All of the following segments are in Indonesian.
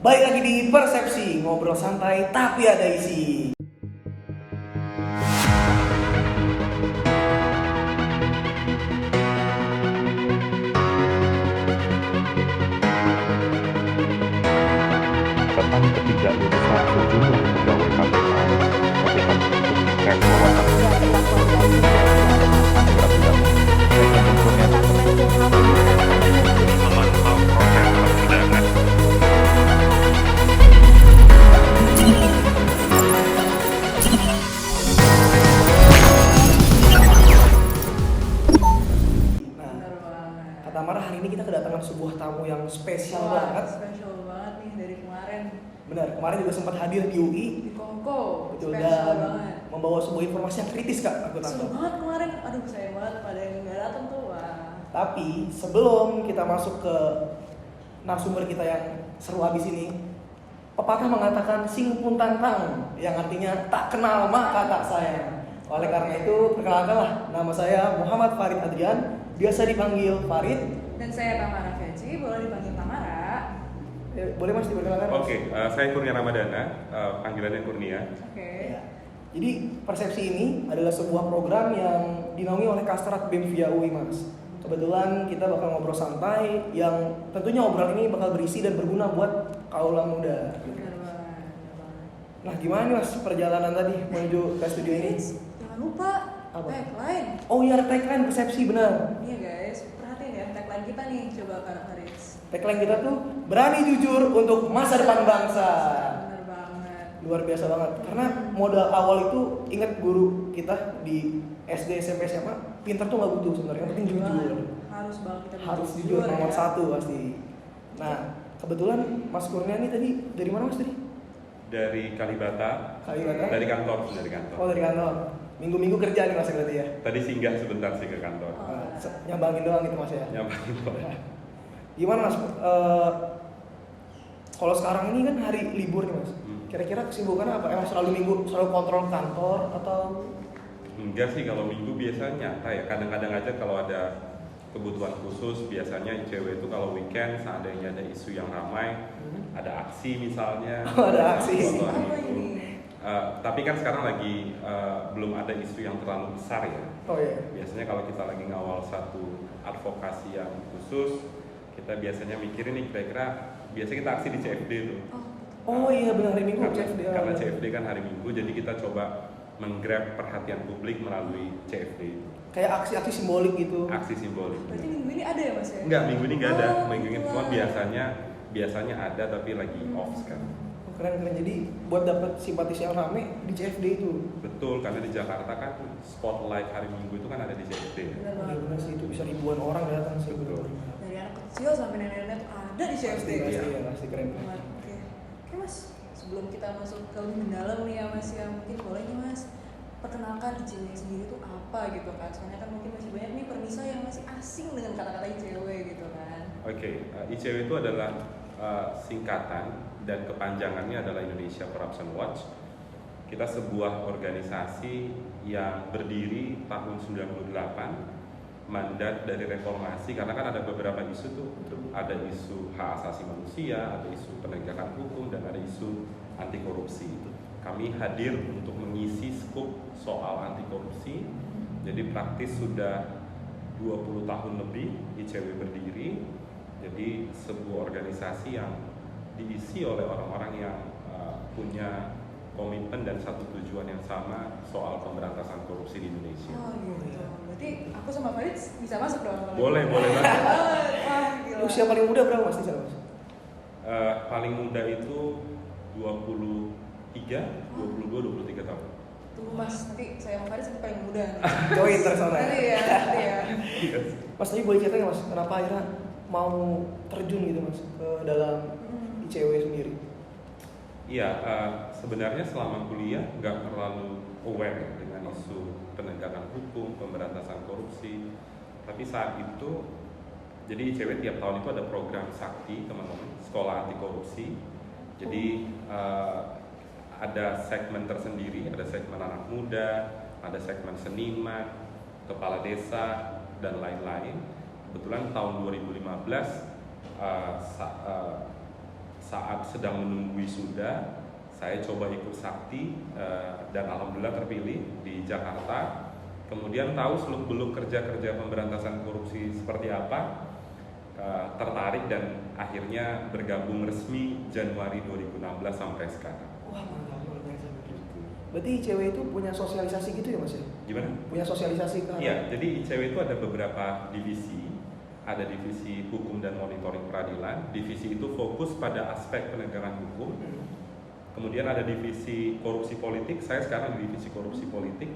Baik lagi di Persepsi, ngobrol santai tapi ada isi. Tentang ketidaklulusan sejumlah pegawai KPK, terlihat untuk dicek bahwa memantau proses persidangan. Nah, Bener banget. kata Mara hari ini kita kedatangan sebuah tamu yang spesial Wah, banget. spesial banget nih dari kemarin Benar, kemarin juga sempat hadir di UI. di Kongko. Betul, Spesial dan banget. membawa sebuah informasi yang kritis Kak, aku Seru tangkap. banget kemarin. Aduh, sayang banget pada yang nggak datang tuh. Wah. Tapi sebelum kita masuk ke narasumber kita yang seru habis ini, pepatah mengatakan sing pun tantang, yang artinya tak kenal maka tak sayang. Oleh karena itu, perkenalkanlah, nama saya Muhammad Farid Adrian, biasa dipanggil Farid. Dan saya Tamara Feci, boleh dipanggil Tamara. Boleh Mas diperkenalkan? Mas? Oke, saya Kurnia Ramadana, panggilannya Kurnia. Oke. Ya. Jadi Persepsi ini adalah sebuah program yang dinaungi oleh Kastrat BEM via UI Mas. Kebetulan kita bakal ngobrol santai yang tentunya obrolan ini bakal berisi dan berguna buat kaula muda. Bener banget. Bener banget. Nah gimana nih Mas perjalanan tadi menuju ke studio ini? Guys, jangan lupa Apa? tagline. Oh iya, tagline Persepsi, benar. Iya guys, perhatiin ya tagline kita nih. Coba Kak Faris. Tagline kita tuh berani jujur untuk masa depan bangsa. Bener banget. Luar biasa banget. Karena modal awal itu ingat guru kita di SD, SMP, SMA, pinter tuh nggak butuh sebenarnya, yang penting jujur. Harus banget kita Harus jujur nomor ya. satu pasti. Nah kebetulan Mas Kurnia ini tadi dari mana Mas tadi? Dari Kalibata, Kalibata? dari kantor. Oh dari kantor. Minggu-minggu kerja nih Mas berarti ya? Tadi singgah sebentar sih ke kantor. Oh. Nyambangin doang gitu Mas ya? Nyampain kok. Gimana Mas? Kalau sekarang ini kan hari libur nih Mas. Kira-kira kesibukannya apa? Emang selalu minggu selalu kontrol kantor atau? Enggak sih, kalau minggu biasanya nyantai ya. Kadang-kadang aja kalau ada kebutuhan khusus, biasanya ICW itu kalau weekend seandainya ada isu yang ramai, ada aksi misalnya. Oh, ada aksi. Atau hari Apa Minggu. ini? Tapi kan sekarang lagi belum ada isu yang terlalu besar ya. Oh iya. Biasanya kalau kita lagi ngawal satu advokasi yang khusus, kita biasanya mikirin nih kira-kira biasa kita aksi di CFD tuh. Oh iya benar hari Minggu Karena, CFD. karena CFD kan hari Minggu, jadi kita coba menggrab perhatian publik melalui CFD. Kayak aksi-aksi simbolik gitu. Aksi simbolik. Berarti minggu ini ada ya Mas ya? Enggak, minggu ini nggak ada. Oh, Minggu ini cuma kebetulan. biasanya ada tapi lagi off sekarang. Oh, keren. Jadi buat dapat simpatis yang rame di CFD itu. Betul, karena di Jakarta kan spotlight hari Minggu itu kan ada di CFD. Bener Iya banget. benar sih, itu bisa ribuan orang datang sih. Betul. Dari anak kecil sampai nenek-nenek tuh ada di CFD. Pasti ya, pasti keren. Oke. Oke Mas, sebelum kita masuk ke lebih mendalam nih ya Mas ya, mungkin boleh nih Mas perkenalkan ICW sendiri tuh apa gitu kan? Soalnya kan mungkin masih banyak nih permisa yang masih asing dengan kata-kata ICW gitu kan. Oke, ICW itu adalah singkatan dan kepanjangannya adalah Indonesia Corruption Watch. Kita sebuah organisasi yang berdiri tahun 98, mandat dari reformasi, karena kan ada beberapa isu tuh, ada isu hak asasi manusia, ada isu penegakan hukum, dan ada isu anti korupsi. Kami hadir untuk mengisi skup soal anti korupsi. Jadi praktis sudah 20 tahun lebih ICW berdiri. Jadi sebuah organisasi yang diisi oleh orang-orang yang punya komitmen dan satu tujuan yang sama soal pemberantasan korupsi di Indonesia. Oh gitu. Berarti aku sama Farid bisa masuk dong? Boleh banget. Wah, gila. Usia paling muda berapa Mas di sana Mas? Paling muda itu 22, 23 tahun. Tunggu Mas, nanti saya sama Farid sampai paling muda nih. Join tersana. Nanti ya, nanti ya. Mas tadi boleh ceritain nggak Mas, kenapa akhirnya mau terjun gitu Mas ke dalam ICW sendiri? Iya, sebenarnya selama kuliah nggak terlalu aware dengan isu penegakan hukum, pemberantasan korupsi. Tapi saat itu, jadi ICW tiap tahun itu ada program sakti teman-teman, sekolah anti korupsi. Jadi ada segmen tersendiri, ada segmen anak muda, ada segmen seniman, kepala desa, dan lain-lain. Kebetulan tahun 2015 saat sedang menunggu wisuda, saya coba ikut sakti dan alhamdulillah terpilih di Jakarta. Kemudian tahu seluk-beluk kerja-kerja pemberantasan korupsi seperti apa, tertarik dan akhirnya bergabung resmi Januari 2016 sampai sekarang. Wah, mantap luar biasa. Berarti ICW itu punya sosialisasi gitu ya Mas ya? Gimana? Punya sosialisasi ke Iya, jadi ICW itu ada beberapa divisi. Ada divisi hukum dan monitoring peradilan. Divisi itu fokus pada aspek penegakan hukum. Kemudian ada divisi korupsi politik. Saya sekarang di divisi korupsi politik.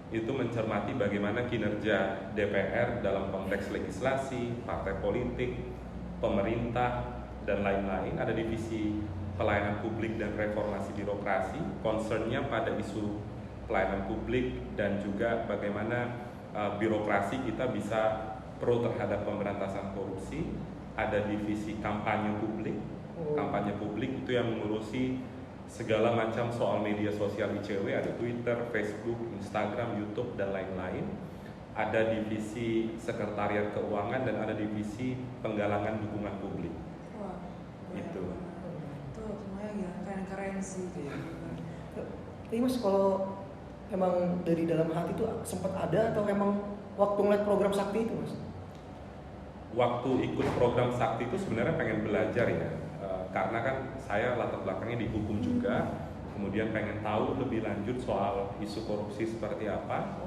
Itu mencermati bagaimana kinerja DPR dalam konteks legislasi, partai politik, pemerintah, dan lain-lain. Ada divisi pelayanan publik dan reformasi birokrasi, concernnya pada isu pelayanan publik dan juga bagaimana birokrasi kita bisa pro terhadap pemberantasan korupsi. Ada divisi kampanye publik. Kampanye publik itu yang mengurusi segala macam soal media sosial ICW, ada Twitter, Facebook, Instagram, YouTube, dan lain-lain. Ada divisi sekretariat keuangan dan ada divisi penggalangan dukungan publik. Wah, Itu. Itu semuanya gila, keren-keren sih. Tapi Mas, kalau emang dari dalam hati itu sempat ada atau emang waktu ngeliat program sakti itu Mas? Waktu ikut program sakti itu sebenarnya pengen belajar ya, karena kan saya latar belakangnya di hukum juga, kemudian pengen tahu lebih lanjut soal isu korupsi seperti apa,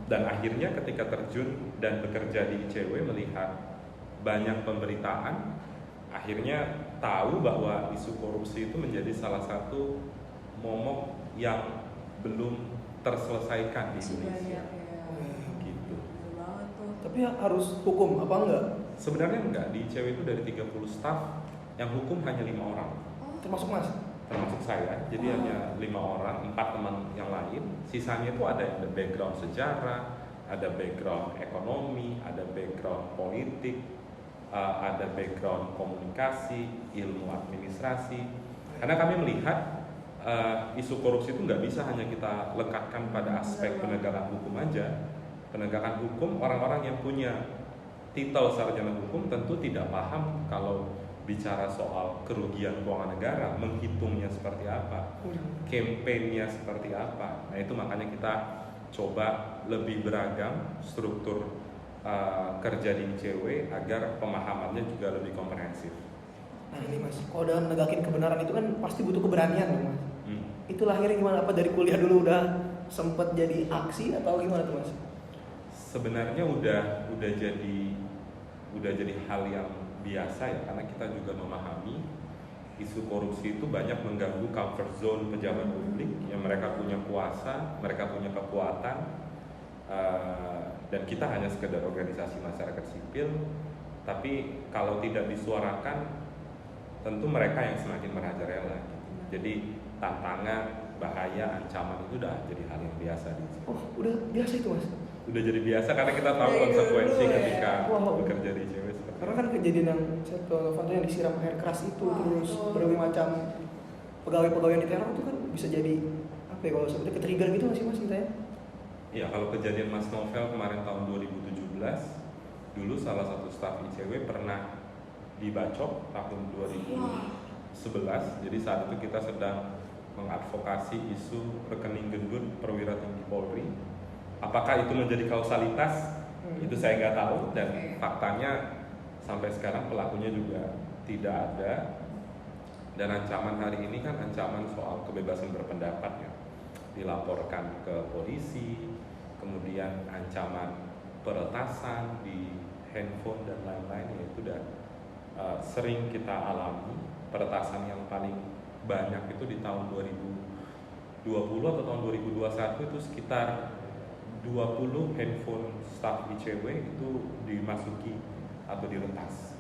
dan akhirnya ketika terjun dan bekerja di ICW melihat banyak pemberitaan, akhirnya tahu bahwa isu korupsi itu menjadi salah satu momok yang belum terselesaikan di Indonesia. Gitu. Betul banget tuh. Tapi harus hukum apa enggak? Sebenarnya enggak, di ICW itu dari 30 staf yang hukum hanya 5 orang. Termasuk Mas? Termasuk saya, jadi hanya 5 orang, 4 teman yang lain. Sisanya itu ada yang background sejarah, ada background ekonomi, ada background politik, ada background komunikasi, ilmu administrasi. Karena kami melihat isu korupsi itu nggak bisa hanya kita lekatkan pada aspek penegakan hukum aja. Penegakan hukum, orang-orang yang punya titel sarjana hukum tentu tidak paham kalau bicara soal kerugian keuangan negara, menghitungnya seperti apa, kampanyenya seperti apa. Nah itu makanya kita coba lebih beragam struktur kerja di ICW agar pemahamannya juga lebih komprehensif. Nah ini Mas, kalau dalam negakin kebenaran itu kan pasti butuh keberanian dong Mas. Itu lahirnya gimana? Apa dari kuliah dulu udah sempet jadi aksi atau gimana tuh Mas? Sebenarnya udah jadi hal yang biasa ya, karena kita juga memahami isu korupsi itu banyak mengganggu comfort zone pejabat publik yang mereka punya kuasa, mereka punya kekuatan, dan kita hanya sekedar organisasi masyarakat sipil. Tapi kalau tidak disuarakan, tentu mereka yang semakin merajalela. Jadi tantangan, bahaya, ancaman itu udah jadi hal yang biasa di sini. Oh udah biasa itu Mas? Udah jadi biasa karena kita tahu konsekuensi ketika Wow. bekerja di ICW. Karena kan kejadian yang Setia Novanto yang disiram air keras itu, terus berbagai macam pegawai-pegawai yang diteror itu kan bisa jadi apa ya, kalau sebetulnya ke-trigger gitu nggak sih Mas kita ya? Iya, kalau kejadian Mas Novel kemarin tahun 2017, dulu salah satu staf ICW pernah dibacok tahun 2011. Jadi saat itu kita sedang mengadvokasi isu rekening gendut perwira tinggi Polri. Apakah itu menjadi kausalitas? Itu saya nggak tahu, dan faktanya sampai sekarang pelakunya juga tidak ada. Dan ancaman hari ini kan ancaman soal kebebasan berpendapat ya, dilaporkan ke polisi, kemudian ancaman peretasan di handphone dan lain-lain, ya itu udah sering kita alami. Peretasan yang paling banyak itu di tahun 2020 atau tahun 2021 itu sekitar 20 handphone staf ICW itu dimasuki atau diretas.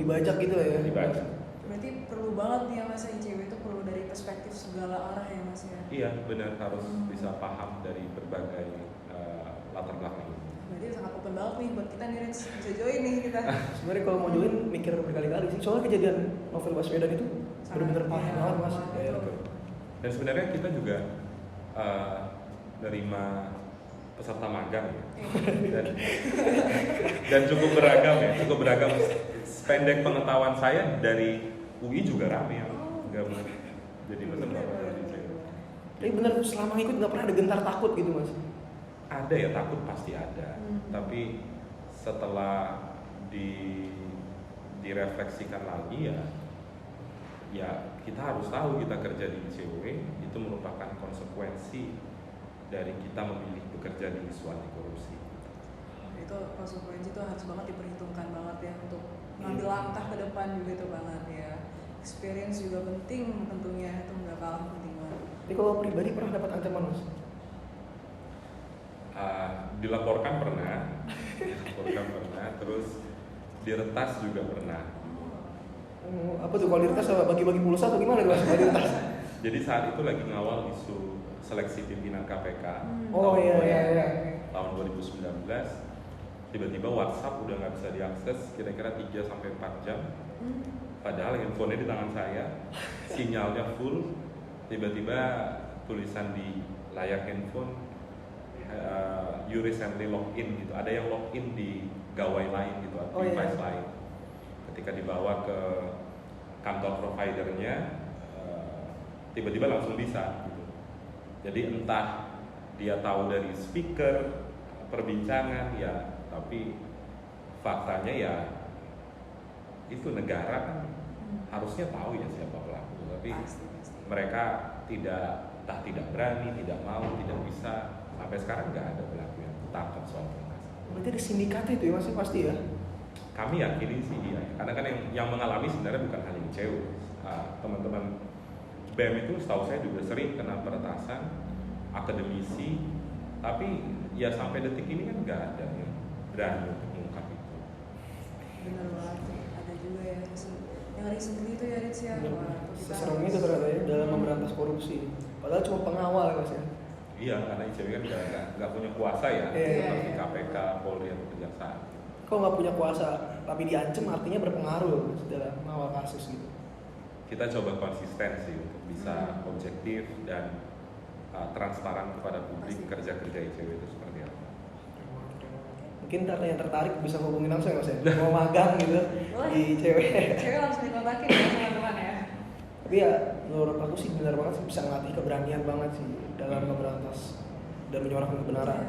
Dibajak gitu ya? Dibajak. Berarti perlu banget nih ya Mas, ICW itu perlu dari perspektif segala arah ya Mas ya? Iya, benar, harus bisa paham dari berbagai latar belakang. Berarti sangat open banget nih buat kita nih, Rens. Bisa join nih kita. Sebenarnya kalau mau join mikir berkali-kali sih, soalnya kejadian Novel Baswedan itu benar-benar parah banget Mas. Ya, dan sebenarnya kita juga nerima peserta magang ya. Dan cukup beragam ya, cukup beragam. Pendek pengetahuan saya dari UI juga rame yang jadi peserta program ICW. Tapi bener selama ikut nggak pernah ada gentar takut gitu mas? Ada ya, takut pasti ada. Tapi setelah direfleksikan lagi ya kita harus tahu kita kerja di ICW itu merupakan konsekuensi dari kita memilih bekerja di isu anti korupsi. Itu konsekuensi itu harus banget diperhitungkan banget ya untuk ngambil langkah ke depan juga itu banget ya. Experience juga penting tentunya, itu nggak kalah penting banget. Tapi kalau pribadi pernah dapat ancaman mas? Dilaporkan pernah, terus diretas juga pernah. Apa tuh kalau diretas bagi-bagi pulsa atau gimana tuh mas? Kalau diretas? Jadi saat itu lagi ngawal isu seleksi pimpinan KPK Oh iya. tahun 2019. Tiba-tiba WhatsApp udah nggak bisa diakses kira-kira 3-4 jam. Padahal handphonenya di tangan saya, sinyalnya full. Tiba-tiba tulisan di layar handphone, you recently login gitu. Ada yang login di gawai lain gitu, device lain. Ketika dibawa ke kantor providernya, tiba-tiba langsung bisa gitu. Jadi entah dia tahu dari speaker perbincangan ya, tapi faktanya ya itu negara kan harusnya tahu ya siapa pelaku, tapi Pasti. mereka tidak berani, tidak mau, tidak bisa. Sampai sekarang nggak ada pelaku yang ditangkap soal permasalahan. Berarti ada sindikat itu ya mas pasti ya? Kami yakini sih iya, karena kan yang mengalami sebenarnya bukan hanya ICW. Teman-teman BEM itu setahu saya juga sering kena peretasan, akademisi, tapi ya sampai detik ini kan nggak ada yang berani untuk mengungkap itu. Bener banget, ada juga yang ngeri sendiri itu ya Rich ya. Seserem itu ternyata ya dalam memberantas korupsi. Padahal cuma pengawal ya mas ya? Iya, karena ICW kan nggak punya kuasa ya, seperti Iya. KPK, Polri atau Kejaksaan. Kalau nggak punya kuasa tapi diancam artinya berpengaruh mas, dalam mengawal kasus gitu. Kita coba konsistensi untuk bisa objektif dan transparan kepada publik kerja-kerja ICW itu seperti apa. Mungkin ntar yang tertarik bisa hubungin langsung ya mas ya? Mau magang gitu di cewek. Cewek langsung dikontakin ya teman-teman ya. Tapi ya menurut aku sih benar banget sih, bisa ngelatih keberanian banget sih dalam memberantas dan menyuarakan kebenaran.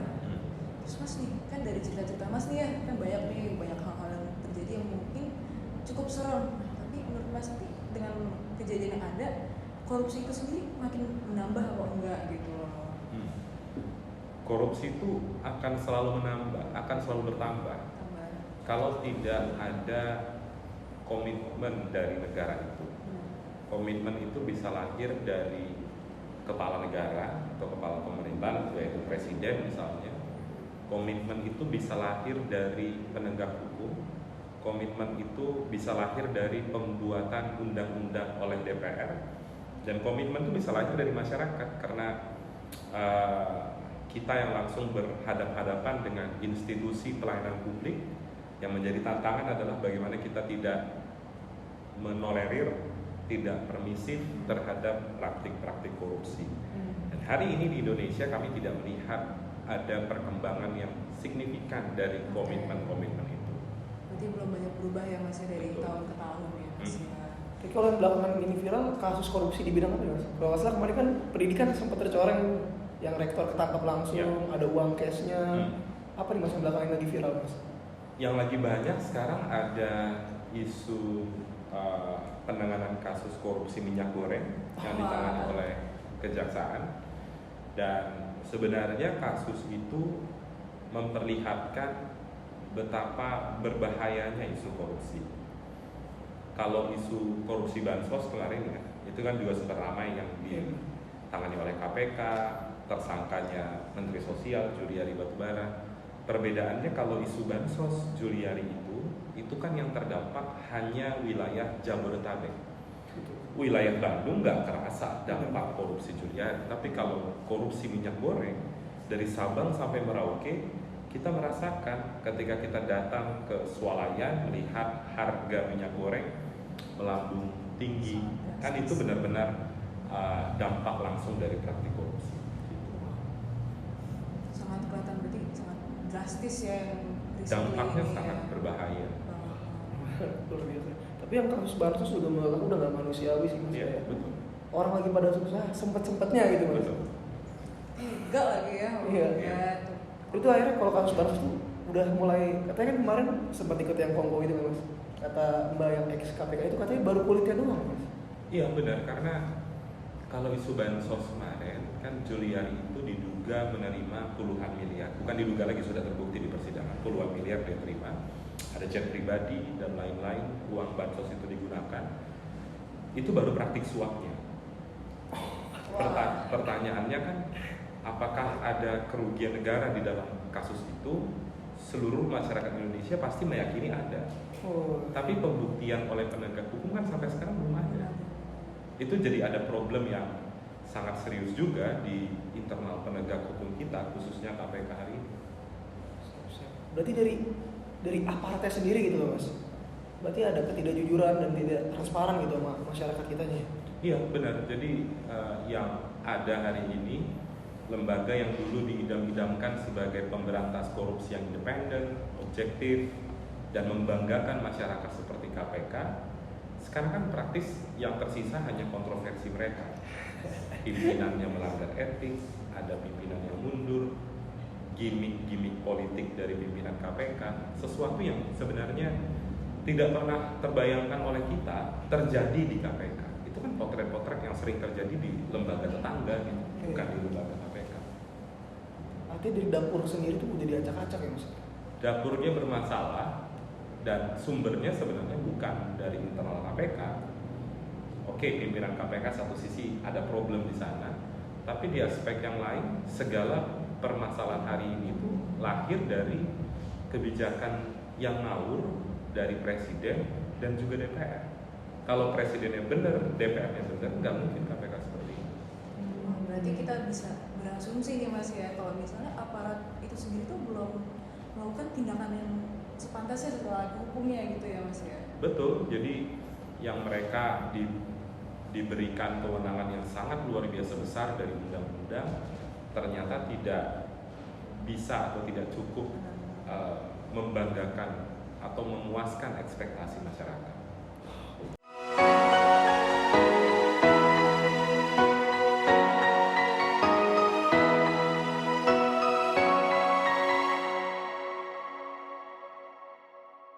Terus mas nih, kan dari cerita-cerita mas nih ya, kan banyak hal-hal yang terjadi yang mungkin cukup serem. Nah, tapi menurut mas nanti dengan kejadian yang ada, korupsi itu sendiri makin menambah atau enggak gitu loh? Korupsi itu akan selalu menambah, akan selalu bertambah. Tambah. Kalau tidak ada komitmen dari negara itu. Komitmen itu bisa lahir dari kepala negara atau kepala pemerintahan, yaitu presiden misalnya. Komitmen itu bisa lahir dari penegak hukum. Komitmen itu bisa lahir dari pembuatan undang-undang oleh DPR. Dan komitmen itu bisa lahir dari masyarakat karena kita yang langsung berhadapan-hadapan dengan institusi pelayanan publik. Yang menjadi tantangan adalah bagaimana kita tidak menolerir, tidak permisif terhadap praktik-praktik korupsi. Dan hari ini di Indonesia kami tidak melihat ada perkembangan yang signifikan dari komitmen-komitmen itu. Berarti belum banyak berubah ya mas ya dari Betul. tahun ke tahun ya mas ya. Tapi kalau yang belakangan ini viral kasus korupsi di bidang apa ya mas? Kalau nggak salah kemarin kan pendidikan sempat tercoreng yang rektor ketangkap langsung, Ya. ada uang cashnya. Apa nih mas yang belakangan lagi viral mas? Yang lagi banyak sekarang ada isu penanganan kasus korupsi minyak goreng yang ditangani oleh Kejaksaan, dan sebenarnya kasus itu memperlihatkan betapa berbahayanya isu korupsi. Kalau isu korupsi bansos kemarin ya, itu kan juga sempat ramai yang ditangani oleh KPK, tersangkanya Menteri Sosial Juliari Batubara. Perbedaannya kalau isu bansos Juliari itu kan yang terdampak hanya wilayah Jabodetabek. Wilayah Bandung nggak kerasa dampak korupsi Juliari, tapi kalau korupsi minyak goreng dari Sabang sampai Merauke kita merasakan ketika kita datang ke swalayan melihat harga minyak goreng melambung tinggi, kan itu benar-benar dampak langsung dari praktik korupsi. Sangat kelihatan, berarti sangat drastis ya yang Dampaknya ini sangat ya. berbahaya. Luar biasa. Tapi yang kasus bansos juga menurut aku udah nggak manusiawi sih mas. Iya, Kayak betul. orang lagi pada susah sempet-sempetnya gitu mas. Betul. Enggak lagi ya. Iya. Ya, tuh. Itu akhirnya kalau kasus bansos itu udah mulai, katanya kan kemarin sempat ikut yang Kongo itu mas, kata mbak yang ex KPK itu katanya baru kulitnya doang mas. Iya benar, karena kalau isu bansos kemarin kan Juliari itu diduga menerima puluhan miliar, bukan diduga lagi, sudah terbukti di persidangan, puluhan miliar dia terima, ada jet pribadi dan lain-lain, uang bansos itu digunakan, itu baru praktik suapnya. Pertanyaannya kan, apakah ada kerugian negara di dalam kasus itu? Seluruh masyarakat Indonesia pasti meyakini ada, tapi pembuktian oleh penegak hukum kan sampai sekarang belum ada. Itu jadi ada problem yang sangat serius juga di internal penegak hukum kita, khususnya KPK hari ini. Berarti dari aparatnya sendiri gitu loh mas. Berarti ada ketidakjujuran dan tidak transparan gitu sama masyarakat kitanya. Iya benar. Jadi yang ada hari ini, lembaga yang dulu diidam-idamkan sebagai pemberantas korupsi yang independen, objektif, dan membanggakan masyarakat seperti KPK, sekarang kan praktis yang tersisa hanya kontroversi mereka. Pimpinannya melanggar etik, ada pimpinan yang mundur, gimmick-gimmick politik dari pimpinan KPK, sesuatu yang sebenarnya tidak pernah terbayangkan oleh kita terjadi di KPK. Itu kan potret-potret yang sering terjadi di lembaga tetangga gitu, bukan di lembaga KPK. Artinya dari dapur sendiri itu udah diacak-acak ya mas? Dapurnya bermasalah dan sumbernya sebenarnya bukan dari internal KPK. Oke, pimpinan KPK satu sisi ada problem di sana, tapi di aspek yang lain segala permasalahan hari ini itu lahir dari kebijakan yang ngawur dari presiden dan juga DPR. Kalau presidennya benar, DPR-nya benar, nggak mungkin KPK seperti ini. Berarti kita bisa berasumsi nih mas ya, kalau misalnya aparat itu sendiri tuh belum melakukan tindakan yang sepantasnya setelah hukumnya gitu ya mas ya. Betul, jadi yang mereka diberikan kewenangan yang sangat luar biasa besar dari undang-undang ternyata tidak bisa atau tidak cukup membanggakan atau memuaskan ekspektasi masyarakat.